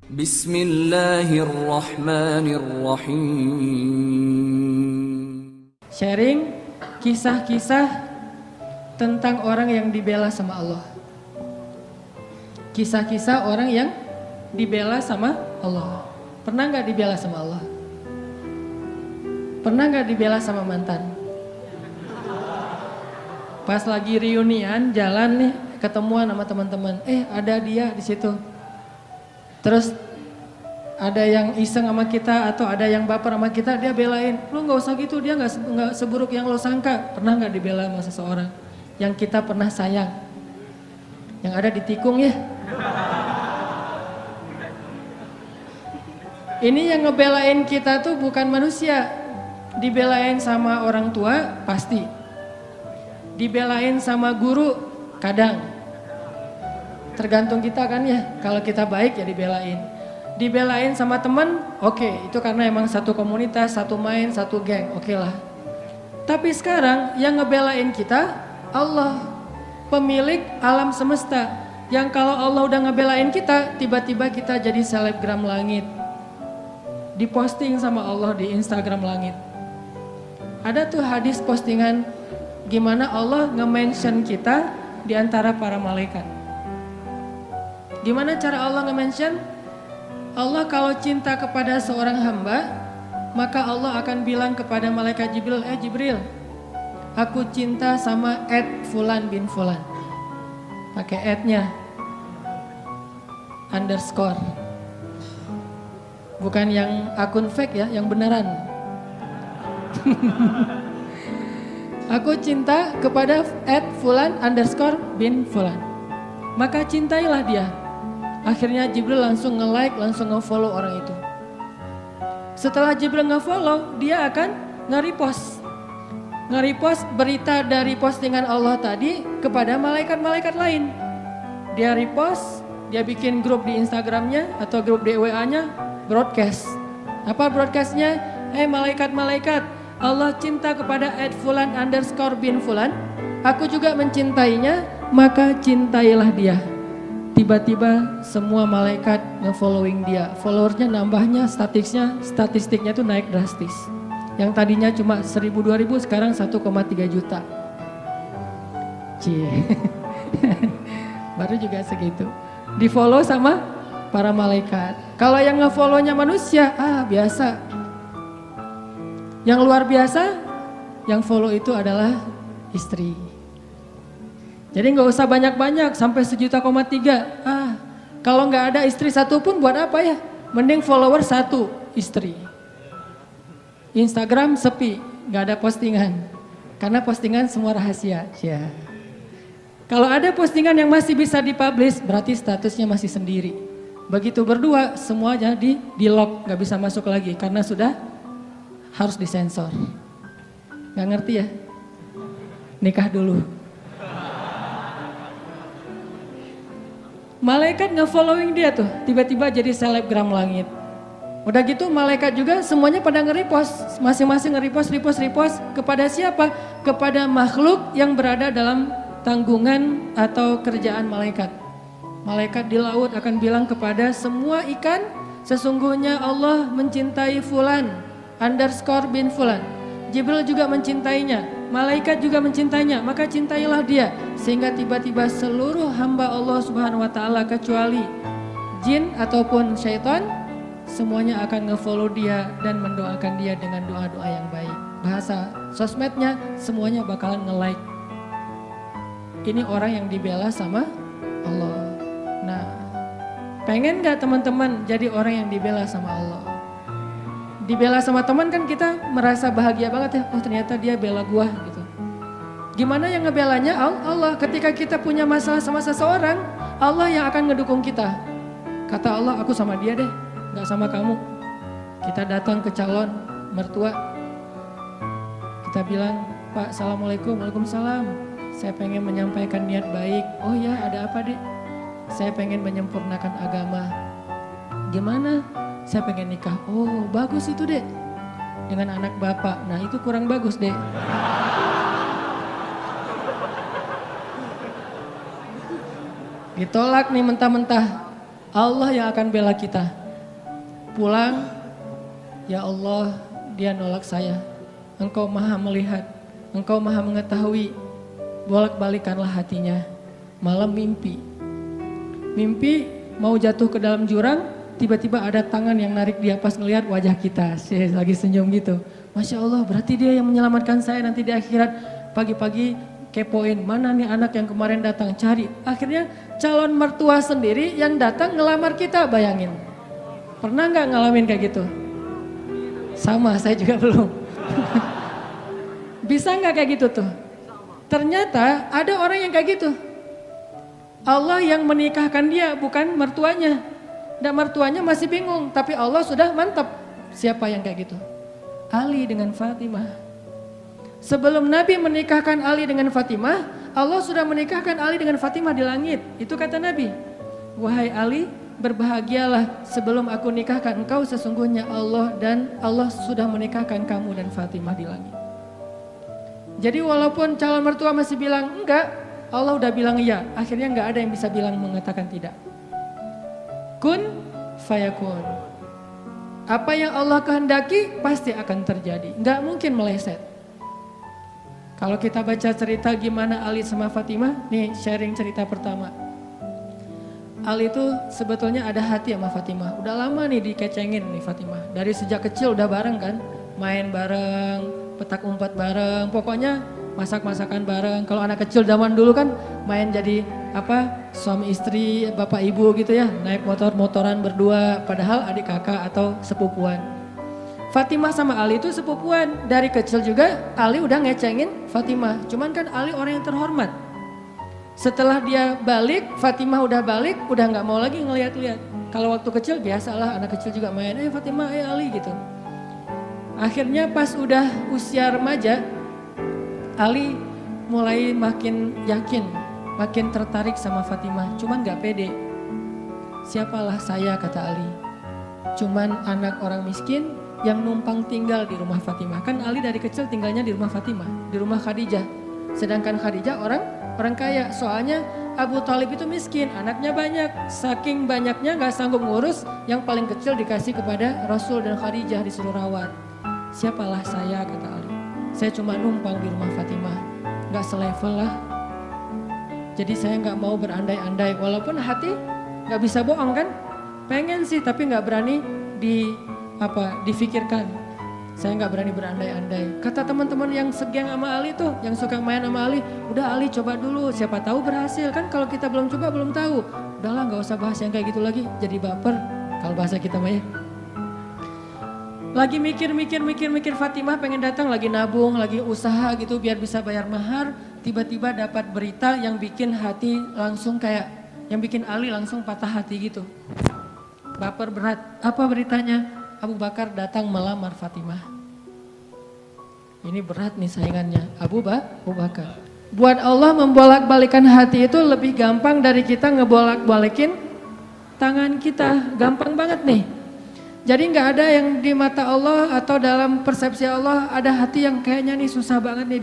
Bismillahirrahmanirrahim. Sharing kisah-kisah tentang orang yang dibela sama Allah. Kisah-kisah orang yang dibela sama Allah. Pernah gak dibela sama Allah? Pernah gak dibela sama mantan? Pas lagi reunian jalan nih, ketemuan sama teman-teman, ada dia di situ. Terus ada yang iseng sama kita atau ada yang baper sama kita, dia belain. Lu nggak usah gitu, dia nggak seburuk yang lo sangka. Pernah nggak dibela sama seseorang yang kita pernah sayang? Yang ada di tikung ya. Ini yang ngebelain kita tuh bukan manusia. Dibelain sama orang tua pasti. Dibelain sama guru kadang. Tergantung kita kan ya. Kalau kita baik ya dibelain. Dibelain sama teman, oke, itu karena emang satu komunitas, satu main, satu geng, oke lah. Tapi sekarang yang ngebelain kita Allah, pemilik alam semesta. Yang kalau Allah udah ngebelain kita, tiba-tiba kita jadi selebgram langit. Diposting sama Allah di Instagram langit. Ada tuh hadis postingan gimana Allah nge-mention kita di antara para malaikat. Gimana cara Allah nge-mention? Allah kalau cinta kepada seorang hamba, maka Allah akan bilang kepada malaikat Jibril, Jibril, aku cinta sama Fulan bin Fulan. Pakai @nya, underscore. Bukan yang akun fake ya, yang beneran. Aku cinta kepada @Fulan underscore bin Fulan. Maka cintailah dia. Akhirnya Jibril langsung nge-like, langsung nge-follow orang itu. Setelah Jibril nge-follow, dia akan nge-repost. Nge-repost berita dari postingan Allah tadi kepada malaikat-malaikat lain. Dia repost, dia bikin grup di Instagramnya atau grup di WA-nya, broadcast. Apa broadcastnya? Malaikat-malaikat, Allah cinta kepada @Fulan underscore bin Fulan. Aku juga mencintainya, maka cintailah dia. Tiba-tiba semua malaikat nge-following dia. Followersnya nambahnya, statistiknya tuh naik drastis. Yang tadinya cuma 1.000-2.000 sekarang 1,3 juta. Baru juga segitu. Di follow sama para malaikat. Kalau yang nge-follownya manusia, biasa. Yang luar biasa, yang follow itu adalah istri. Jadi nggak usah banyak-banyak sampai 1,3 juta. Kalau nggak ada istri satu pun buat apa ya? Mending follower 1 istri. Instagram sepi, nggak ada postingan. Karena postingan semua rahasia. Ya. Kalau ada postingan yang masih bisa dipublish, berarti statusnya masih sendiri. Begitu berdua, semua jadi di-lock, nggak bisa masuk lagi karena sudah harus disensor. Nggak ngerti ya? Nikah dulu. Malaikat nge-following dia tuh, tiba-tiba jadi selebgram langit. Udah gitu malaikat juga semuanya pada nge-repost, masing-masing nge-repost kepada siapa? Kepada makhluk yang berada dalam tanggungan atau kerjaan malaikat. Malaikat di laut akan bilang kepada semua ikan, sesungguhnya Allah mencintai Fulan underscore bin Fulan. Jibril juga mencintainya. Malaikat juga mencintainya, maka cintailah dia. Sehingga tiba-tiba seluruh hamba Allah Subhanahu wa ta'ala kecuali jin ataupun syaitan, semuanya akan nge-follow dia dan mendoakan dia dengan doa-doa yang baik. Bahasa sosmednya semuanya bakalan nge-like. Ini orang yang dibela sama Allah. Nah, pengen gak teman-teman jadi orang yang dibela sama Allah? Dibela sama teman kan kita merasa bahagia banget ya. Oh ternyata dia bela gua gitu. Gimana yang ngebelanya? Allah. Ketika kita punya masalah sama seseorang, Allah yang akan ngedukung kita. Kata Allah, aku sama dia deh, gak sama kamu. Kita datang ke calon mertua. Kita bilang, Pak, Assalamualaikum, Waalaikumsalam. Saya pengen menyampaikan niat baik. Oh ya, ada apa dek? Saya pengen menyempurnakan agama. Gimana? Saya pengen nikah. Oh bagus itu dek. Dengan anak bapak. Nah itu kurang bagus dek. Ditolak nih mentah-mentah. Allah yang akan bela kita. Pulang, ya Allah, dia nolak saya. Engkau maha melihat, engkau maha mengetahui. Bolak-balikanlah hatinya. Malam mimpi. Mimpi mau jatuh ke dalam jurang, tiba-tiba ada tangan yang narik dia pas ngelihat wajah kita. Saya lagi senyum gitu. Masya Allah, berarti dia yang menyelamatkan saya nanti di akhirat. Pagi-pagi kepoin, mana nih anak yang kemarin datang, cari. Akhirnya calon mertua sendiri yang datang ngelamar kita, bayangin. Pernah nggak ngalamin kayak gitu? Sama, saya juga belum. Bisa nggak kayak gitu tuh? Ternyata ada orang yang kayak gitu. Allah yang menikahkan dia, bukan mertuanya. Dan mertuanya masih bingung, tapi Allah sudah mantap. Siapa yang kayak gitu? Ali dengan Fatimah. Sebelum Nabi menikahkan Ali dengan Fatimah, Allah sudah menikahkan Ali dengan Fatimah di langit. Itu kata Nabi. Wahai Ali, berbahagialah sebelum aku nikahkan engkau, sesungguhnya Allah dan Allah sudah menikahkan kamu dan Fatimah di langit. Jadi walaupun calon mertua masih bilang enggak, Allah udah bilang iya. Akhirnya enggak ada yang bisa bilang mengatakan tidak. Kun fayakun. Apa yang Allah kehendaki pasti akan terjadi. Enggak mungkin meleset. Kalau kita baca cerita gimana Ali sama Fatimah, nih sharing cerita pertama. Ali itu sebetulnya ada hati sama Fatimah. Udah lama nih dikecengin nih Fatimah. Dari sejak kecil udah bareng kan, main bareng, petak umpet bareng, pokoknya masak-masakan bareng. Kalau anak kecil zaman dulu kan main jadi suami istri, bapak ibu gitu ya, naik motor-motoran berdua, padahal adik kakak atau sepupuan. Fatimah sama Ali itu sepupuan, dari kecil juga Ali udah ngecengin Fatimah. Cuman kan Ali orang yang terhormat. Setelah dia balik, Fatimah udah balik, udah nggak mau lagi ngeliat-liat. Kalau waktu kecil biasalah anak kecil juga main, Fatimah, Ali gitu. Akhirnya pas udah usia remaja, Ali mulai makin yakin, makin tertarik sama Fatimah. Cuman nggak pede. Siapalah saya, kata Ali. Cuman anak orang miskin yang numpang tinggal di rumah Fatimah. Kan Ali dari kecil tinggalnya di rumah Fatimah, di rumah Khadijah. Sedangkan Khadijah orang kaya. Soalnya Abu Thalib itu miskin, anaknya banyak. Saking banyaknya gak sanggup ngurus, yang paling kecil dikasih kepada Rasul dan Khadijah disuruh rawat. Siapalah saya, kata Ali. Saya cuma numpang di rumah Fatimah, gak selevel lah. Jadi saya gak mau berandai-andai, walaupun hati gak bisa bohong kan. Pengen sih tapi gak berani difikirkan. Saya nggak berani berandai-andai. Kata teman-teman yang segeng sama Ali tuh, yang suka main sama Ali, udah Ali coba dulu, siapa tahu berhasil. Kan kalau kita belum coba belum tahu. Udahlah nggak usah bahas yang kayak gitu lagi, jadi baper kalau bahasa kita mah ya. Lagi mikir Fatimah pengen datang, lagi nabung, lagi usaha gitu biar bisa bayar mahar. Tiba-tiba dapat berita yang bikin hati langsung yang bikin Ali langsung patah hati gitu. Baper berat. Apa beritanya? Abu Bakar datang melamar Fatimah. Ini berat nih saingannya, Abu Bakar. Buat Allah membolak-balikan hati itu lebih gampang dari kita ngebolak-balikin tangan kita. Gampang banget nih. Jadi nggak ada yang di mata Allah atau dalam persepsi Allah ada hati yang kayaknya nih susah banget nih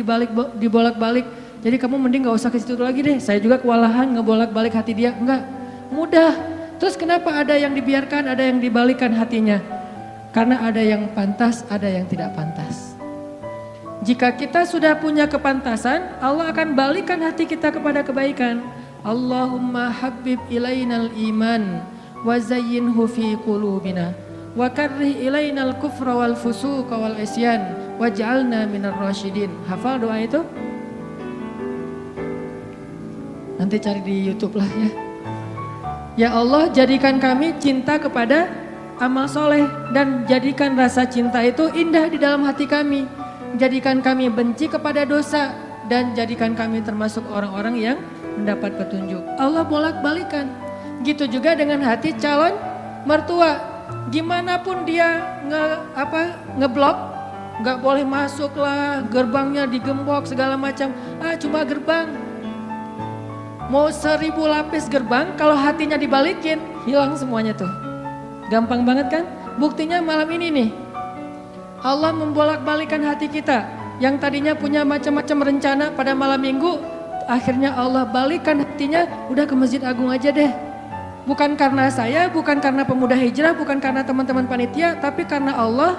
dibolak-balik. Jadi kamu mending nggak usah ke situ lagi deh. Saya juga kewalahan ngebolak-balik hati dia. Enggak, mudah. Terus kenapa ada yang dibiarkan, ada yang dibalikan hatinya? Karena ada yang pantas, ada yang tidak pantas. Jika kita sudah punya kepantasan, Allah akan balikan hati kita kepada kebaikan. Allahumma habbib ilainal iman wa zayyinhu fi qulubina wa karrih ilainal kufra wal fusuqa wal isyan waj'alna minar rasyidin. Hafal doa itu? Nanti cari di YouTube lah ya. Ya Allah, jadikan kami cinta kepada amal soleh dan jadikan rasa cinta itu indah di dalam hati kami. Jadikan kami benci kepada dosa dan jadikan kami termasuk orang-orang yang mendapat petunjuk. Allah bolak-balikan. Gitu juga dengan hati calon mertua. Gimana pun dia ngeblok, nggak boleh masuk lah, gerbangnya digembok segala macam. Cuma gerbang. Mau 1000 lapis gerbang, kalau hatinya dibalikin, hilang semuanya tuh. Gampang banget kan? Buktinya malam ini nih. Allah membolak-balikan hati kita. Yang tadinya punya macam-macam rencana pada malam minggu, akhirnya Allah balikan hatinya, udah ke Masjid Agung aja deh. Bukan karena saya, bukan karena pemuda hijrah, bukan karena teman-teman panitia, tapi karena Allah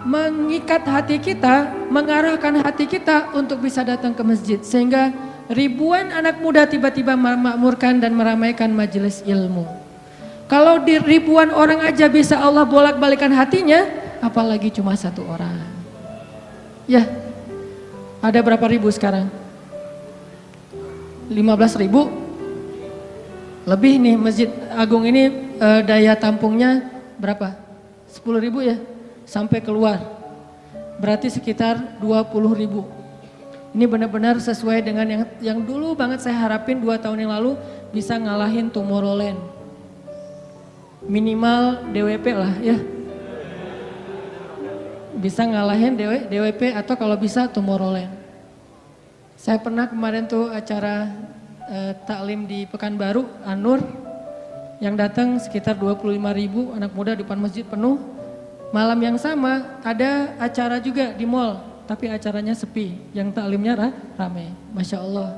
mengikat hati kita, mengarahkan hati kita untuk bisa datang ke masjid. Sehingga ribuan anak muda tiba-tiba memakmurkan dan meramaikan majelis ilmu. Kalau di ribuan orang aja bisa Allah bolak-balikan hatinya, apalagi cuma satu orang. Ya, ada berapa ribu sekarang? 15.000? Lebih nih Masjid Agung ini daya tampungnya berapa? 10.000 ya? Sampai keluar. Berarti sekitar 20.000. Ini benar-benar sesuai dengan yang dulu banget saya harapin 2 tahun yang lalu bisa ngalahin Tomorrowland. Minimal DWP lah ya. Bisa ngalahin DWP atau kalau bisa Tomorrowland. Saya pernah kemarin tuh acara taklim di Pekanbaru, Anur, yang datang sekitar 25.000 anak muda di depan masjid penuh. Malam yang sama ada acara juga di mall, tapi acaranya sepi, yang taklimnya rame. Masya Allah,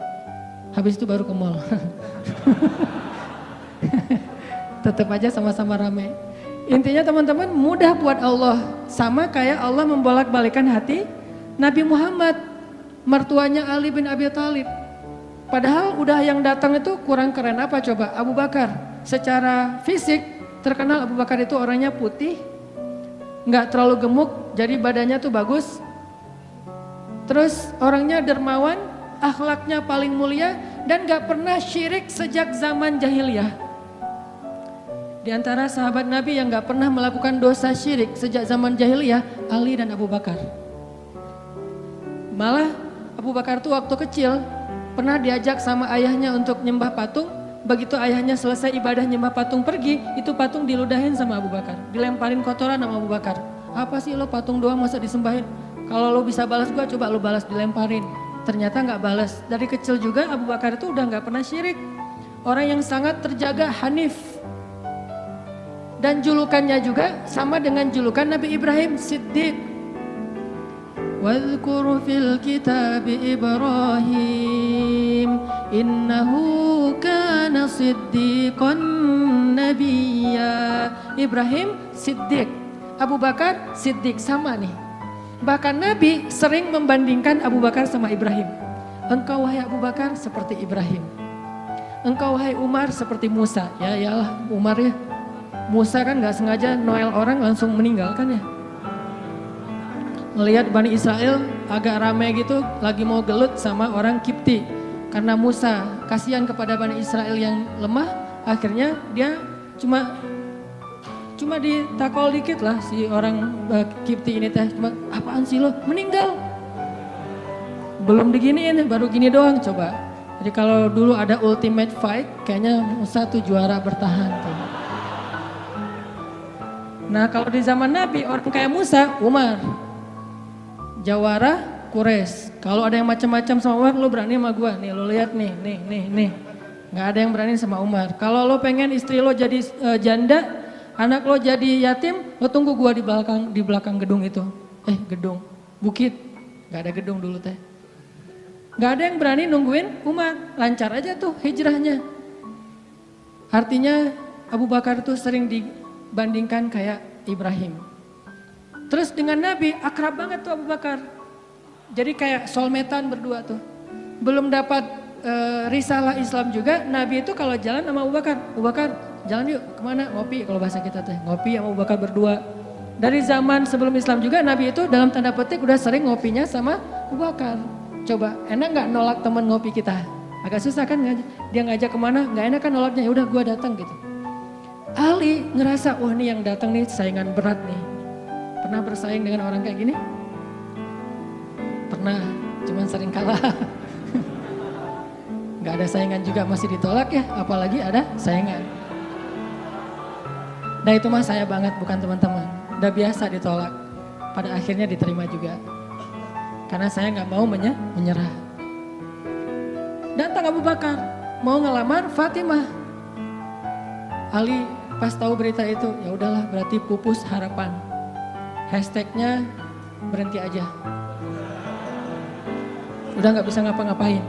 habis itu baru ke mall. Tetap aja sama-sama rame. Intinya teman-teman mudah buat Allah, sama kayak Allah membolak-balikan hati Nabi Muhammad, mertuanya Ali bin Abi Thalib. Padahal udah yang datang itu kurang keren apa coba? Abu Bakar. Secara fisik terkenal Abu Bakar itu orangnya putih, nggak terlalu gemuk, jadi badannya tuh bagus. Terus orangnya dermawan, akhlaknya paling mulia dan nggak pernah syirik sejak zaman jahiliyah. Di antara sahabat Nabi yang nggak pernah melakukan dosa syirik sejak zaman jahiliyah, Ali dan Abu Bakar. Malah Abu Bakar tuh waktu kecil pernah diajak sama ayahnya untuk nyembah patung. Begitu ayahnya selesai ibadah nyembah patung pergi, itu patung diludahin sama Abu Bakar. Dilemparin kotoran sama Abu Bakar. Apa sih lo patung doang masa disembahin? Kalau lo bisa balas gua, coba lo balas, dilemparin. Ternyata nggak balas. Dari kecil juga Abu Bakar itu udah nggak pernah syirik. Orang yang sangat terjaga, hanif. Dan julukannya juga sama dengan julukan Nabi Ibrahim, Siddiq. Wadhkur fil kitab Ibrahim innahu kana siddiqan nabiyya. Ibrahim Siddiq, Abu Bakar Siddiq, sama nih. Bahkan Nabi sering membandingkan Abu Bakar sama Ibrahim. Engkau wahai Abu Bakar seperti Ibrahim. Engkau wahai Umar seperti Musa. Ya iyalah Umar ya. Musa kan gak sengaja noel orang langsung meninggal kan ya. Ngelihat Bani Israel agak ramai gitu, lagi mau gelut sama orang Kipti. Karena Musa kasihan kepada Bani Israel yang lemah, akhirnya dia cuma ditakol dikit lah si orang Kipti ini teh. Cuma apaan sih lo, meninggal. Belum diginiin, baru gini doang coba. Jadi kalau dulu ada ultimate fight, kayaknya Musa tuh juara bertahan tuh. Nah kalau di zaman Nabi, orang kayak Musa, Umar. Jawara Quraisy. Kalau ada yang macam-macam sama Umar, lo berani sama gua. Nih lo lihat nih. Nggak ada yang berani sama Umar. Kalau lo pengen istri lo jadi janda, anak lo jadi yatim, lo tunggu gua di belakang gedung itu. Gedung, bukit. Nggak ada gedung dulu teh. Nggak ada yang berani nungguin Umar. Lancar aja tuh hijrahnya. Artinya Abu Bakar tuh sering dibandingkan kayak Ibrahim. Terus dengan Nabi akrab banget tuh Abu Bakar. Jadi kayak soulmate-an berdua tuh. Belum dapat risalah Islam juga, Nabi itu kalau jalan sama Abu Bakar jalan yuk kemana? Ngopi, kalau bahasa kita teh. Ngopi sama Abu Bakar berdua. Dari zaman sebelum Islam juga Nabi itu dalam tanda petik udah sering ngopinya sama Abu Bakar. Coba enak gak nolak temen ngopi kita? Agak susah kan, dia ngajak kemana, gak enak kan nolaknya, ya udah gua datang gitu. Ali ngerasa, wah nih yang datang nih saingan berat nih. Pernah bersaing dengan orang kayak gini? Pernah, cuman sering kalah. Gak ada saingan juga masih ditolak ya, apalagi ada saingan. Nah itu mah saya banget, bukan teman-teman. Udah biasa ditolak, pada akhirnya diterima juga. Karena saya gak mau menyerah. Datang Abu Bakar, mau ngelamar Fatimah. Ali pas tahu berita itu, ya udahlah berarti pupus harapan. Hashtagnya berhenti aja. Udah gak bisa ngapa-ngapain.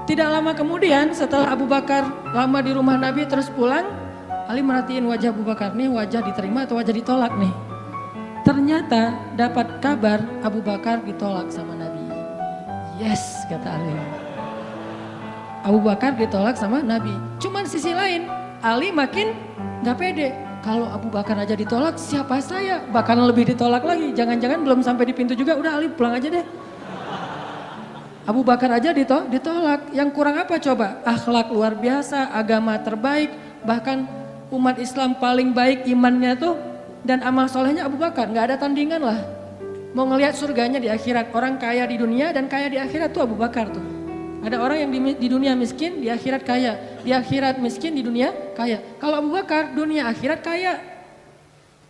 Tidak lama kemudian setelah Abu Bakar lama di rumah Nabi terus pulang, Ali merhatiin wajah Abu Bakar nih, wajah diterima atau wajah ditolak nih. Ternyata dapat kabar Abu Bakar ditolak sama Nabi. Yes, kata Ali. Abu Bakar ditolak sama Nabi. Cuman sisi lain, Ali makin gak pede. Kalau Abu Bakar aja ditolak, siapa saya? Bahkan lebih ditolak lagi. Jangan-jangan belum sampai di pintu juga, udah Ali pulang aja deh. Abu Bakar aja ditolak. Yang kurang apa coba? Akhlak luar biasa, agama terbaik, bahkan umat Islam paling baik imannya tuh dan amal solehnya Abu Bakar. Gak ada tandingan lah. Mau ngelihat surganya di akhirat. Orang kaya di dunia dan kaya di akhirat tuh Abu Bakar tuh. Ada orang yang di dunia miskin, di akhirat kaya. Di akhirat miskin, di dunia kaya. Kalau Abu Bakar, dunia akhirat kaya.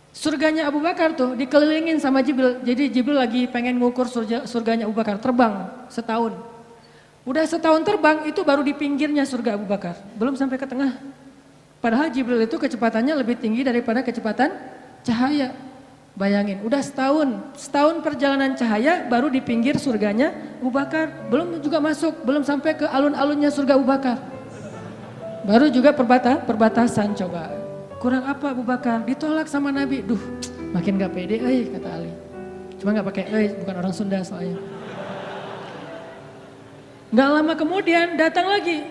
Surganya Abu Bakar tuh dikelilingin sama Jibril. Jadi Jibril lagi pengen ngukur surganya Abu Bakar. Terbang setahun. Udah setahun terbang itu baru di pinggirnya surga Abu Bakar. Belum sampai ke tengah. Padahal Jibril itu kecepatannya lebih tinggi daripada kecepatan cahaya. Bayangin, udah setahun perjalanan cahaya baru di pinggir surganya Abu Bakar. Belum juga masuk, belum sampai ke alun-alunnya surga Abu Bakar. Baru juga perbatasan coba. Kurang apa Abu Bakar? Ditolak sama Nabi. Duh, makin gak pede, kata Ali. Cuma gak pakai bukan orang Sunda soalnya. Gak lama kemudian datang lagi.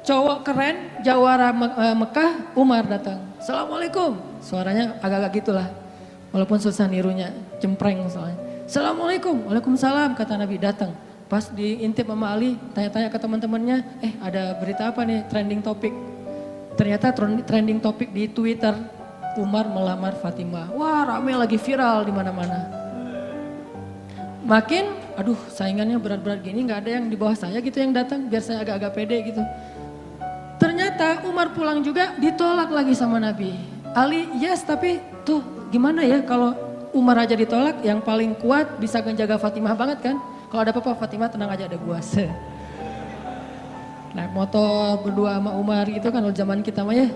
Cowok keren, jawara Mekah, Umar datang. Assalamualaikum. Suaranya agak-agak gitulah. Walaupun susah nirunya, cempreng soalnya. Assalamualaikum, waalaikumsalam kata Nabi datang. Pas diintip sama Ali, tanya-tanya ke teman-temannya, ada berita apa nih trending topik. Ternyata trending topik di Twitter, Umar melamar Fatimah. Wah rame lagi viral di mana-mana. Makin, aduh saingannya berat-berat gini gak ada yang di bawah saya gitu yang datang, biar saya agak-agak pede gitu. Ternyata Umar pulang juga ditolak lagi sama Nabi. Ali yes tapi tuh gimana ya kalau Umar aja ditolak, yang paling kuat bisa menjaga Fatimah banget kan. Kalau ada apa-apa Fatimah tenang aja ada gua. Naik motor berdua sama Umar gitu kan, kalau zaman kita mah ya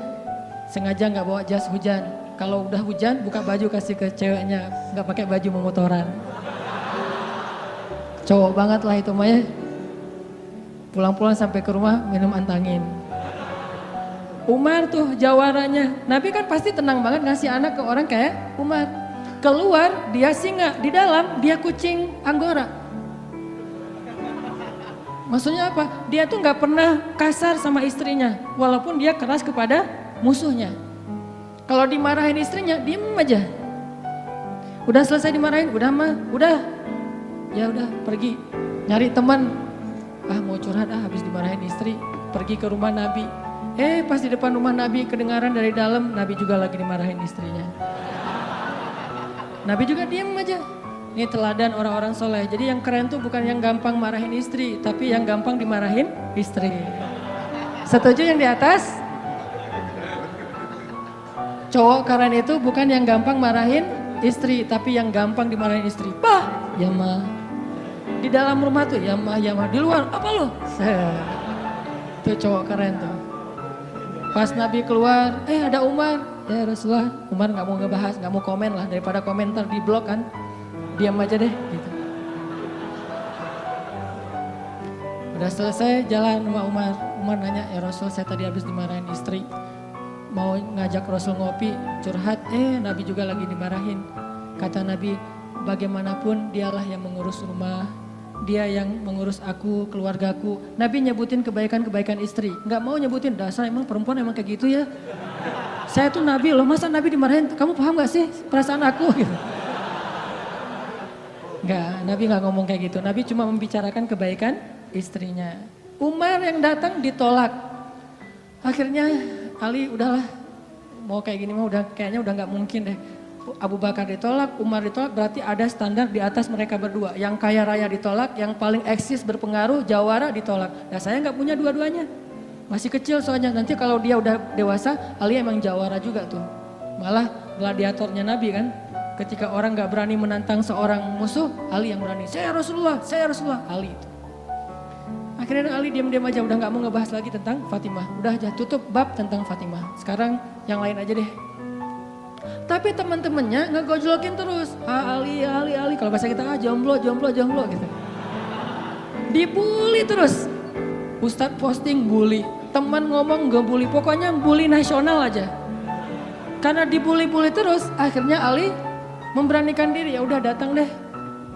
sengaja nggak bawa jas hujan. Kalau udah hujan buka baju kasih ke ceweknya, nggak pakai baju memotoran. Cowok banget lah itu mah ya. Pulang-pulang sampai ke rumah minum antangin. Umar tuh jawarannya, Nabi kan pasti tenang banget ngasih anak ke orang kayak Umar. Keluar dia singa, di dalam dia kucing Anggora. Maksudnya apa? Dia tuh gak pernah kasar sama istrinya, walaupun dia keras kepada musuhnya. Kalau dimarahin istrinya, diem aja. Udah selesai dimarahin, udah. Ya udah pergi, nyari teman. Mau curhat habis dimarahin istri, pergi ke rumah Nabi. Pas di depan rumah Nabi kedengaran dari dalam, Nabi juga lagi dimarahin istrinya. Nabi juga diem aja. Ini teladan orang-orang soleh. Jadi yang keren tuh bukan yang gampang marahin istri, tapi yang gampang dimarahin istri. Setuju yang di atas? Cowok keren itu bukan yang gampang marahin istri, tapi yang gampang dimarahin istri. Bah, ya mah. Di dalam rumah tuh, ya mah. Di luar, apa lo? Tuh cowok keren tuh. Pas Nabi keluar, ada Umar. Ya Rasulullah, Umar gak mau ngebahas, gak mau komen lah. Daripada komentar di blog kan, diam aja deh gitu. Udah selesai jalan sama Umar. Umar nanya, ya Rasul saya tadi habis dimarahin istri. Mau ngajak Rasul ngopi, curhat, Nabi juga lagi dimarahin. Kata Nabi, bagaimanapun dialah yang mengurus rumah. Dia yang mengurus aku, keluargaku. Nabi nyebutin kebaikan-kebaikan istri. Gak mau nyebutin, dasar emang perempuan emang kayak gitu ya. Saya tuh Nabi loh, masa Nabi dimarahin? Kamu paham gak sih perasaan aku? Gitu. Enggak, Nabi gak ngomong kayak gitu. Nabi cuma membicarakan kebaikan istrinya. Umar yang datang ditolak. Akhirnya Ali udahlah, mau kayak gini mah kayaknya udah gak mungkin deh. Abu Bakar ditolak, Umar ditolak, berarti ada standar di atas mereka berdua. Yang kaya raya ditolak, yang paling eksis berpengaruh, jawara ditolak. Nah saya gak punya dua-duanya. Masih kecil soalnya, nanti kalau dia udah dewasa, Ali emang jawara juga tuh. Malah gladiatornya Nabi kan. Ketika orang gak berani menantang seorang musuh, Ali yang berani. Saya Rasulullah, Ali itu. Akhirnya Ali diam-diam aja, udah gak mau ngebahas lagi tentang Fatimah. Udah aja tutup bab tentang Fatimah. Sekarang yang lain aja deh. Tapi teman-temannya ngegojlokin terus. Ali. Kalau bahasa kita jomblo gitu. Dibully terus. Ustadz posting bully, teman ngomong ngebully, pokoknya bully nasional aja. Karena dibully-bully terus, akhirnya Ali memberanikan diri, ya udah datang deh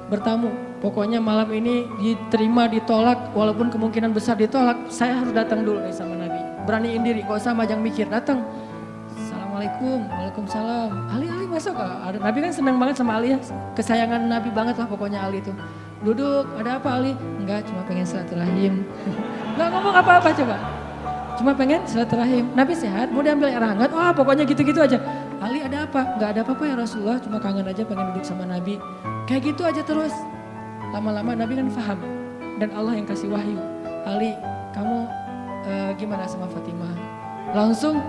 bertamu. Pokoknya malam ini diterima, ditolak, walaupun kemungkinan besar ditolak, saya harus datang dulu nih sama Nabi. Beraniin diri, gak usah majang mikir, datang. Assalamualaikum, waalaikumsalam. Ali masuk Nabi kan senang banget sama Ali ya, kesayangan Nabi banget lah pokoknya Ali itu. Duduk, ada apa Ali? Enggak, cuma pengen silaturahim. Enggak ngomong apa-apa coba. Cuma pengen silaturahim. Nabi sehat, mau diambil air hangat? Wah pokoknya gitu-gitu aja. Ali ada apa? Enggak ada apa-apa ya Rasulullah, cuma kangen aja pengen duduk sama Nabi. Kayak gitu aja terus. Lama-lama Nabi kan paham. Dan Allah yang kasih wahyu. Ali, kamu gimana sama Fatimah? Langsung,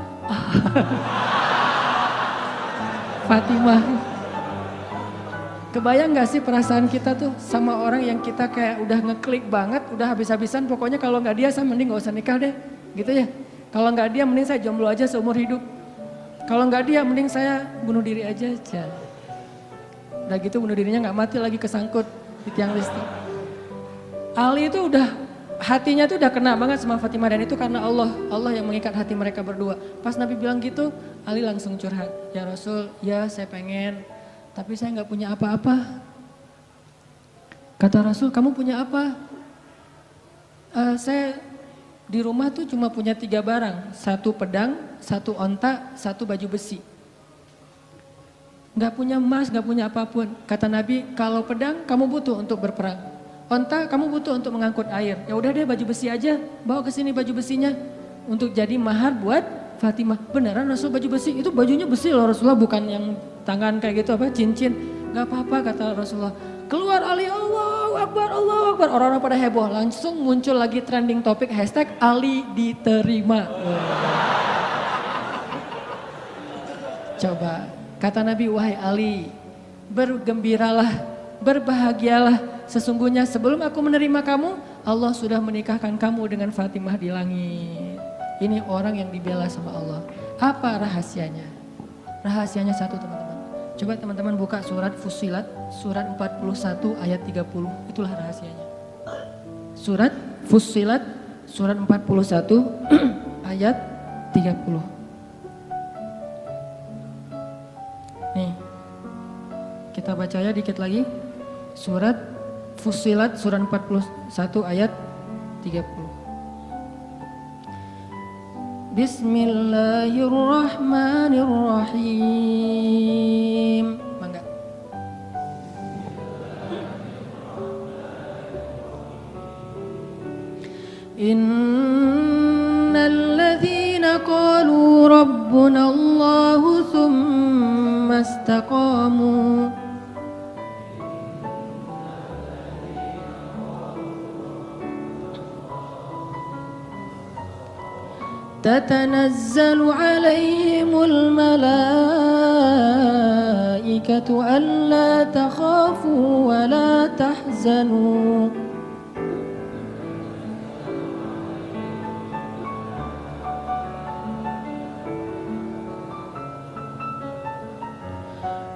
Fatimah. Kebayang gak sih perasaan kita tuh sama orang yang kita kayak udah ngeklik banget, udah habis-habisan, pokoknya kalau gak dia saya mending gak usah nikah deh, gitu ya. Kalau gak dia mending saya jomblo aja seumur hidup. Kalau gak dia mending saya bunuh diri aja. Udah gitu bunuh dirinya gak mati lagi kesangkut di tiang listrik. Ali itu udah, hatinya tuh udah kena banget sama Fatimah dan itu karena Allah yang mengikat hati mereka berdua. Pas Nabi bilang gitu, Ali langsung curhat, ya Rasul, ya saya pengen, tapi saya nggak punya apa-apa. Kata Rasul, kamu punya apa? Saya di rumah tuh cuma punya 3 barang. 1 pedang, 1 onta, 1 baju besi. Nggak punya emas, nggak punya apapun. Kata Nabi, kalau pedang kamu butuh untuk berperang. Onta kamu butuh untuk mengangkut air. Ya udah deh baju besi aja, bawa ke sini baju besinya. Untuk jadi mahar buat Fatimah. Beneran Rasul baju besi? Itu bajunya besi loh Rasulullah, bukan yang tangan kayak gitu apa cincin. Gak apa-apa kata Rasulullah. Keluar Ali, Allahu Akbar, Allahu Akbar. Orang-orang pada heboh, langsung muncul lagi trending topik hashtag Ali diterima. Coba, kata Nabi, wahai Ali, bergembiralah, berbahagialah. Sesungguhnya sebelum aku menerima kamu, Allah sudah menikahkan kamu dengan Fatimah di langit. Ini orang yang dibela sama Allah. Apa rahasianya? Rahasianya satu teman-teman. Coba teman-teman buka surat Fussilat, surat 41 ayat 30. Itulah rahasianya. Surat Fussilat, surat 41 ayat 30. Nih, kita baca ya dikit lagi. Surat Fussilat, surat 41 ayat 30. Bismillahirrahmanirrahim. Mangga. Innal ladzina qalu rabbuna Allahu tsumma istaqamu تتنزل عليهم الملائكة ألا تخافوا ولا تحزنوا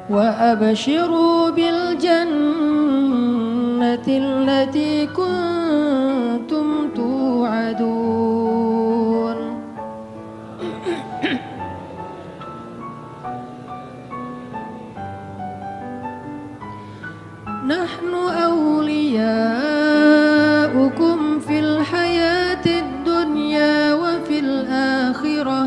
وأبشروا بالجنة التي كنتم توعدون نحن أولياؤكم في الحياة الدنيا وفي الآخرة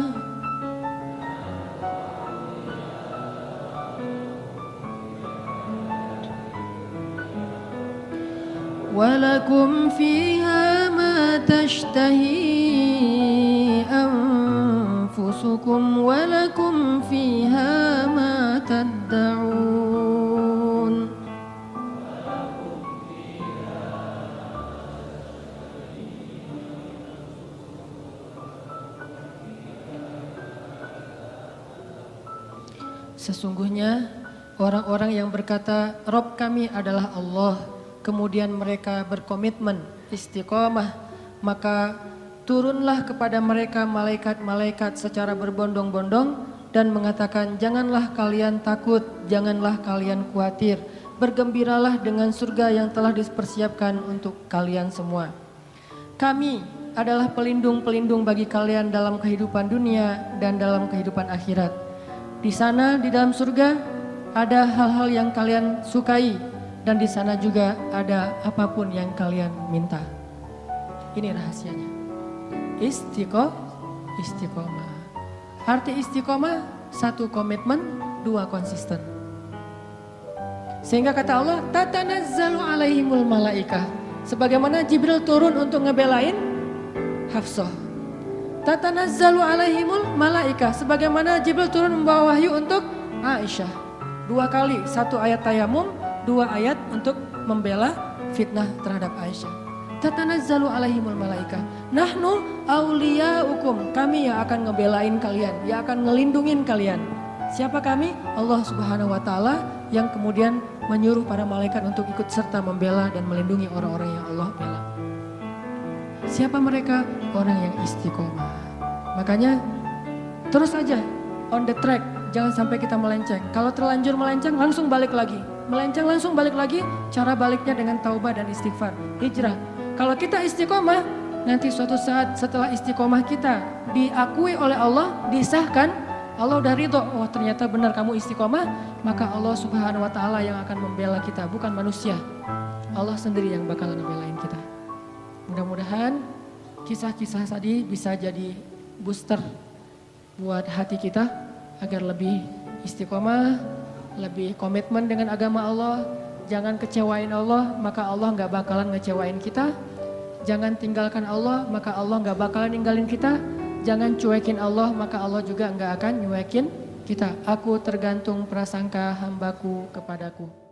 ولكم فيها ما تشتهي أنفسكم ولكم فيها ما تدعون Sesungguhnya orang-orang yang berkata Rob kami adalah Allah, kemudian mereka berkomitmen istiqomah, maka turunlah kepada mereka malaikat-malaikat secara berbondong-bondong dan mengatakan janganlah kalian takut, janganlah kalian khawatir, bergembiralah dengan surga yang telah dipersiapkan untuk kalian semua. Kami adalah pelindung-pelindung bagi kalian dalam kehidupan dunia dan dalam kehidupan akhirat. Di sana, di dalam surga, ada hal-hal yang kalian sukai dan di sana juga ada apapun yang kalian minta. Ini rahasianya. Istiqomah. Arti istiqomah, 1 komitmen, 2 konsisten. Sehingga kata Allah, tatanazzalu alaihimul malaikah. Sebagaimana Jibril turun untuk ngebelain Hafsah. Tatanazzalu alaihimul malaikah. Sebagaimana Jibril turun membawa wahyu untuk Aisyah. 2 kali, 1 ayat tayamum, 2 ayat untuk membela fitnah terhadap Aisyah. Tatanazzalu alaihimul malaikah. Nahnu awliyaukum. Kami yang akan ngebelain kalian, yang akan ngelindungin kalian. Siapa kami? Allah Subhanahu wa taala yang kemudian menyuruh para malaikat untuk ikut serta membela dan melindungi orang-orang yang Allah bela. Siapa mereka? Orang yang istiqomah. Makanya terus aja on the track, jangan sampai kita melenceng. Kalau terlanjur melenceng langsung balik lagi. Melenceng langsung balik lagi, cara baliknya dengan taubah dan istighfar, hijrah. Kalau kita istiqomah, nanti suatu saat setelah istiqomah kita diakui oleh Allah, disahkan, Allah udah ridho, oh ternyata benar kamu istiqomah, maka Allah Subhanahu wa taala yang akan membela kita, bukan manusia. Allah sendiri yang bakalan membelain kita. Mudah-mudahan kisah-kisah tadi bisa jadi booster buat hati kita agar lebih istiqomah, lebih komitmen dengan agama Allah. Jangan kecewain Allah, maka Allah gak bakalan ngecewain kita. Jangan tinggalkan Allah, maka Allah gak bakalan ninggalin kita. Jangan cuekin Allah, maka Allah juga gak akan nyuekin kita. Aku tergantung prasangka hambaku kepadaku.